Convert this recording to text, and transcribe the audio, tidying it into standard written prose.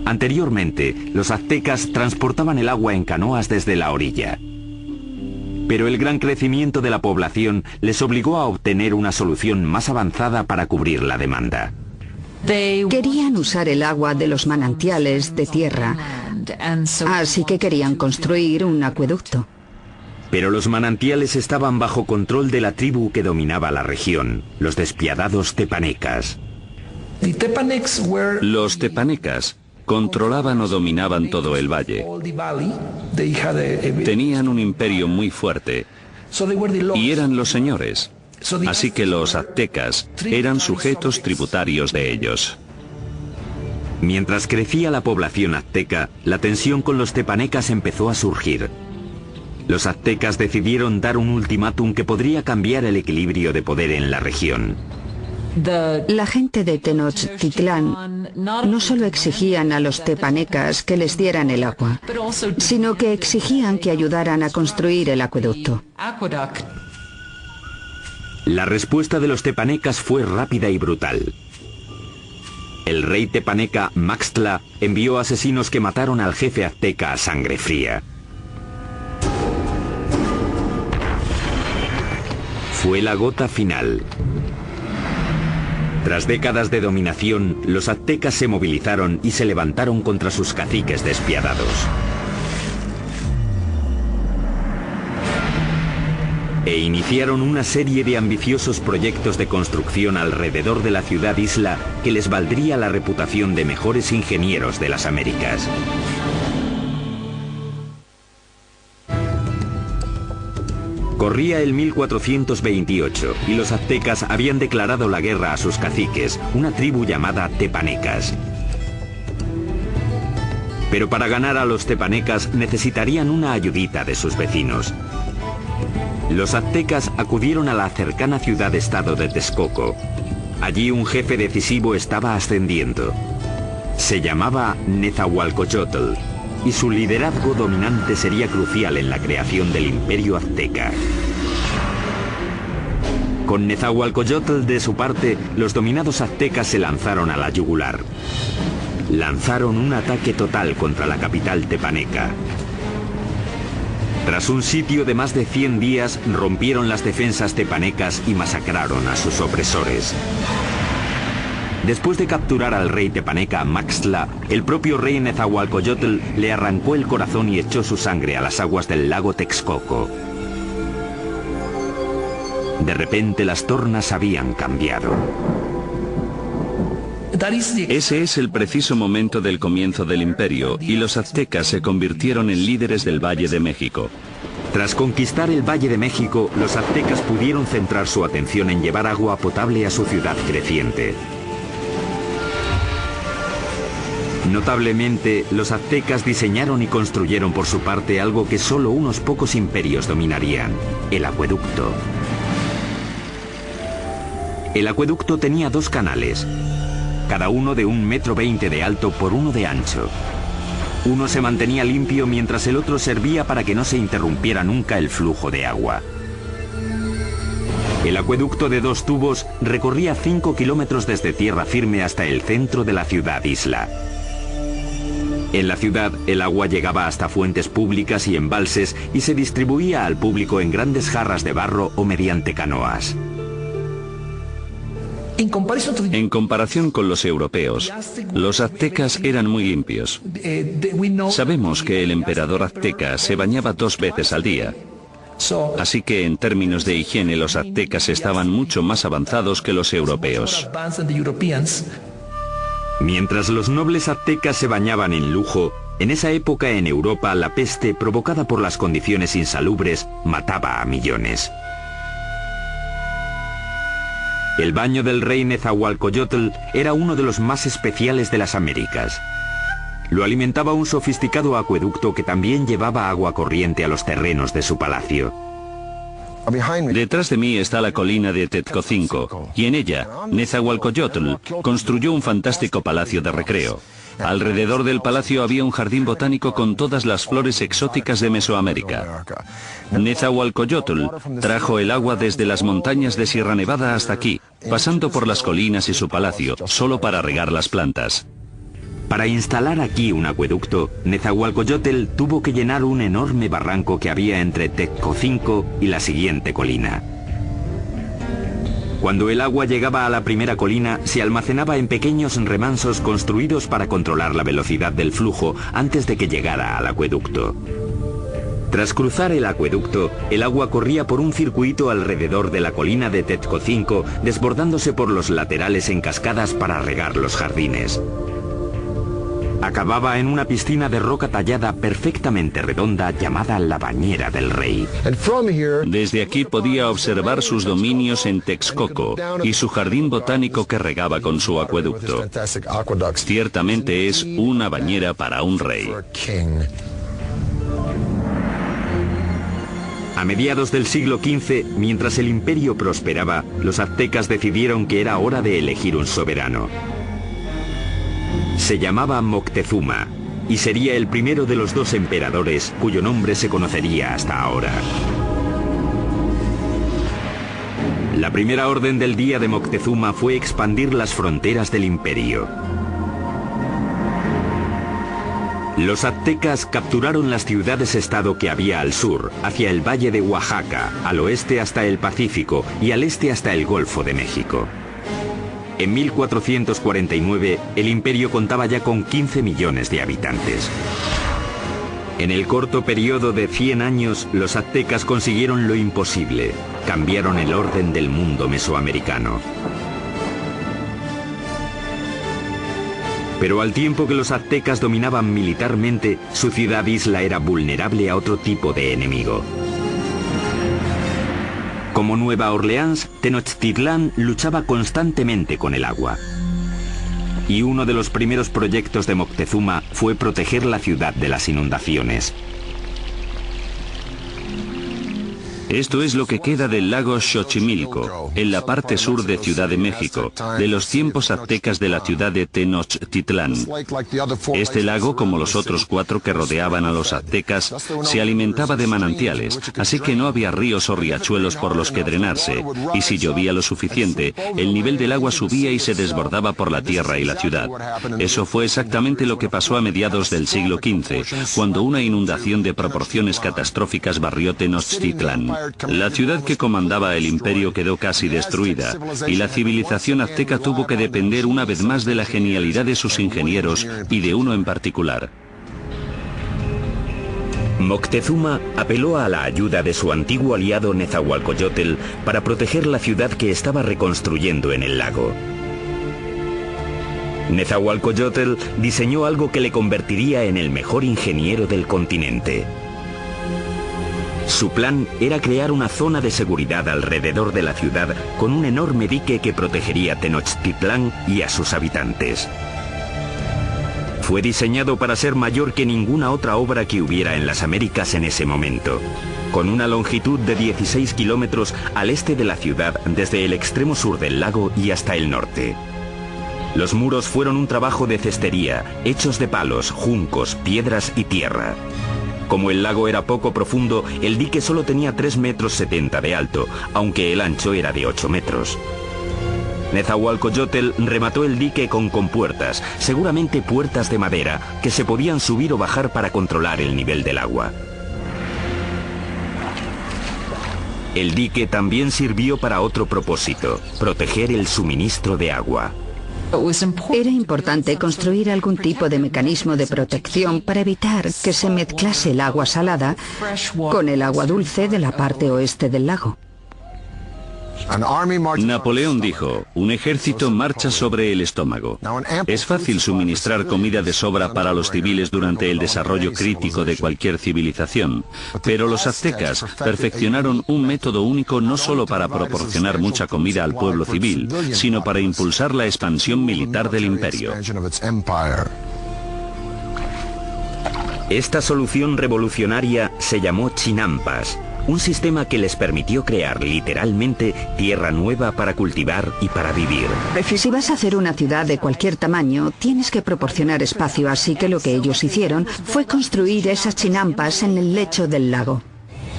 Anteriormente, los aztecas transportaban el agua en canoas desde la orilla. Pero el gran crecimiento de la población les obligó a obtener una solución más avanzada para cubrir la demanda. Querían usar el agua de los manantiales de tierra, así que querían construir un acueducto. Pero los manantiales estaban bajo control de la tribu que dominaba la región, los despiadados tepanecas. Los tepanecas controlaban o dominaban todo el valle. Tenían un imperio muy fuerte y eran los señores. Así que los aztecas eran sujetos tributarios de ellos. Mientras crecía la población azteca, la tensión con los tepanecas empezó a surgir. Los aztecas decidieron dar un ultimátum que podría cambiar el equilibrio de poder en la región. La gente de Tenochtitlán no solo exigían a los tepanecas que les dieran el agua, sino que exigían que ayudaran a construir el acueducto. La respuesta de los tepanecas fue rápida y brutal. El rey tepaneca Maxtla envió asesinos que mataron al jefe azteca a sangre fría. Fue la gota final. Tras décadas de dominación, los aztecas se movilizaron y se levantaron contra sus caciques despiadados. E iniciaron una serie de ambiciosos proyectos de construcción alrededor de la ciudad-isla que les valdría la reputación de mejores ingenieros de las Américas. Corría el 1428 y los aztecas habían declarado la guerra a sus caciques, una tribu llamada tepanecas. Pero para ganar a los tepanecas necesitarían una ayudita de sus vecinos. Los aztecas acudieron a la cercana ciudad-estado de Texcoco. Allí un jefe decisivo estaba ascendiendo. Se llamaba Nezahualcóyotl, y su liderazgo dominante sería crucial en la creación del imperio azteca. Con Nezahualcóyotl de su parte, los dominados aztecas se lanzaron a la yugular. Lanzaron un ataque total contra la capital tepaneca. Tras un sitio de más de 100 días, rompieron las defensas tepanecas y masacraron a sus opresores. Después de capturar al rey tepaneca Maxtla, el propio rey Nezahualcóyotl le arrancó el corazón y echó su sangre a las aguas del lago Texcoco. De repente las tornas habían cambiado. Ese es el preciso momento del comienzo del imperio y los aztecas se convirtieron en líderes del Valle de México. Tras conquistar el Valle de México, los aztecas pudieron centrar su atención en llevar agua potable a su ciudad creciente. Notablemente, los aztecas diseñaron y construyeron por su parte algo que solo unos pocos imperios dominarían: el acueducto. El acueducto tenía 2 canales, cada uno de 1,20 m de alto por 1 de ancho. Uno se mantenía limpio mientras el otro servía para que no se interrumpiera nunca el flujo de agua. El acueducto de 2 tubos recorría 5 kilómetros desde tierra firme hasta el centro de la ciudad-isla. En la ciudad, el agua llegaba hasta fuentes públicas y embalses y se distribuía al público en grandes jarras de barro o mediante canoas. En comparación con los europeos, los aztecas eran muy limpios. Sabemos que el emperador azteca se bañaba 2 veces al día. Así que en términos de higiene los aztecas estaban mucho más avanzados que los europeos. Mientras los nobles aztecas se bañaban en lujo, en esa época en Europa la peste, provocada por las condiciones insalubres, mataba a millones. El baño del rey Nezahualcóyotl era uno de los más especiales de las Américas. Lo alimentaba un sofisticado acueducto que también llevaba agua corriente a los terrenos de su palacio. Detrás de mí está la colina de Tezcocinco, y en ella, Nezahualcóyotl construyó un fantástico palacio de recreo. Alrededor del palacio había un jardín botánico con todas las flores exóticas de Mesoamérica. Nezahualcóyotl trajo el agua desde las montañas de Sierra Nevada hasta aquí, pasando por las colinas y su palacio, solo para regar las plantas. Para instalar aquí un acueducto, Nezahualcóyotl tuvo que llenar un enorme barranco que había entre Tezcocinco y la siguiente colina. Cuando el agua llegaba a la primera colina, se almacenaba en pequeños remansos construidos para controlar la velocidad del flujo antes de que llegara al acueducto. Tras cruzar el acueducto, el agua corría por un circuito alrededor de la colina de Tezcocinco, desbordándose por los laterales en cascadas para regar los jardines. Acababa en una piscina de roca tallada perfectamente redonda llamada la Bañera del Rey. Desde aquí podía observar sus dominios en Texcoco y su jardín botánico que regaba con su acueducto. Ciertamente es una bañera para un rey. A mediados del siglo XV, mientras el imperio prosperaba, los aztecas decidieron que era hora de elegir un soberano. Se llamaba Moctezuma y sería el primero de los dos emperadores cuyo nombre se conocería hasta ahora. La primera orden del día de Moctezuma fue expandir las fronteras del imperio. Los aztecas capturaron las ciudades-estado que había al sur, hacia el valle de Oaxaca, al oeste hasta el Pacífico y al este hasta el Golfo de México. En 1449, el imperio contaba ya con 15 millones de habitantes. En el corto periodo de 100 años, los aztecas consiguieron lo imposible. Cambiaron el orden del mundo mesoamericano. Pero al tiempo que los aztecas dominaban militarmente, su ciudad-isla era vulnerable a otro tipo de enemigo. Como Nueva Orleans, Tenochtitlán luchaba constantemente con el agua. Y uno de los primeros proyectos de Moctezuma fue proteger la ciudad de las inundaciones. Esto es lo que queda del lago Xochimilco, en la parte sur de Ciudad de México, de los tiempos aztecas de la ciudad de Tenochtitlán. Este lago, como los otros 4 que rodeaban a los aztecas, se alimentaba de manantiales, así que no había ríos o riachuelos por los que drenarse, y si llovía lo suficiente, el nivel del agua subía y se desbordaba por la tierra y la ciudad. Eso fue exactamente lo que pasó a mediados del siglo XV, cuando una inundación de proporciones catastróficas barrió Tenochtitlán. La ciudad que comandaba el imperio quedó casi destruida, y la civilización azteca tuvo que depender una vez más de la genialidad de sus ingenieros y de uno en particular. Moctezuma apeló a la ayuda de su antiguo aliado Nezahualcóyotl para proteger la ciudad que estaba reconstruyendo en el lago. Nezahualcóyotl diseñó algo que le convertiría en el mejor ingeniero del continente. Su plan era crear una zona de seguridad alrededor de la ciudad con un enorme dique que protegería Tenochtitlán y a sus habitantes. Fue diseñado para ser mayor que ninguna otra obra que hubiera en las Américas en ese momento, con una longitud de 16 kilómetros al este de la ciudad desde el extremo sur del lago y hasta el norte. Los muros fueron un trabajo de cestería, hechos de palos, juncos, piedras y tierra. Como el lago era poco profundo, el dique solo tenía 3,70 metros de alto, aunque el ancho era de 8 metros. Nezahualcóyotl remató el dique con compuertas, seguramente puertas de madera, que se podían subir o bajar para controlar el nivel del agua. El dique también sirvió para otro propósito, proteger el suministro de agua. Era importante construir algún tipo de mecanismo de protección para evitar que se mezclase el agua salada con el agua dulce de la parte oeste del lago. Napoleón dijo, un ejército marcha sobre el estómago. Es fácil suministrar comida de sobra para los civiles durante el desarrollo crítico de cualquier civilización, pero los aztecas perfeccionaron un método único no solo para proporcionar mucha comida al pueblo civil, sino para impulsar la expansión militar del imperio. Esta solución revolucionaria se llamó chinampas, un sistema que les permitió crear literalmente tierra nueva para cultivar y para vivir. Si vas a hacer una ciudad de cualquier tamaño, tienes que proporcionar espacio, así que lo que ellos hicieron fue construir esas chinampas en el lecho del lago.